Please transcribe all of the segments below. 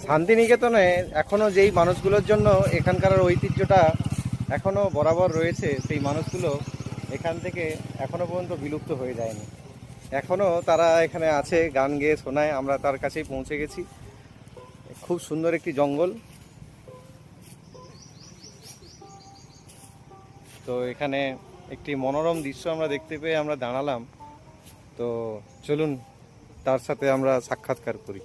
শান্তিনিকেতনে এখনও যেই মানুষগুলোর জন্য এখানকার ঐতিহ্যটা এখনও বরাবর রয়েছে, সেই মানুষগুলো এখান থেকে এখনও পর্যন্ত বিলুপ্ত হয়ে যায়নি। এখনও তারা এখানে আছে, গান গেয়ে শোনায়। আমরা তার কাছেই পৌঁছে গেছি। খুব সুন্দর একটি জঙ্গল। তো এখানে একটি মনোরম দৃশ্য আমরা দেখতে পেয়ে আমরা দাঁড়ালাম। তো চলুন তার সাথে আমরা সাক্ষাৎকার করি।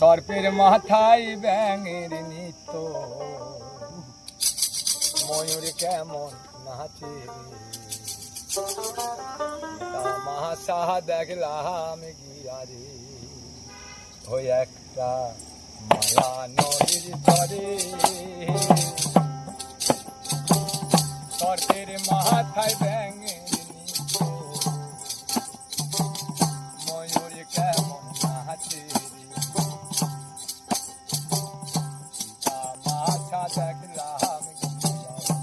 সর্পের মাথায় ব্যাঙের নৃত্য, ময়ূর কেমন নাচে, তামাশা দেখলাম গিয়ারে, ওই একটা মালা নদীর তরে। সর্পের মাথায় ব্যাঙের নৃত্য, ময়ূর কেমন নাচে, তামাশা দেখলাম গিয়ারে,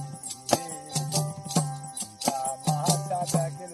তামাশা দেখলাম।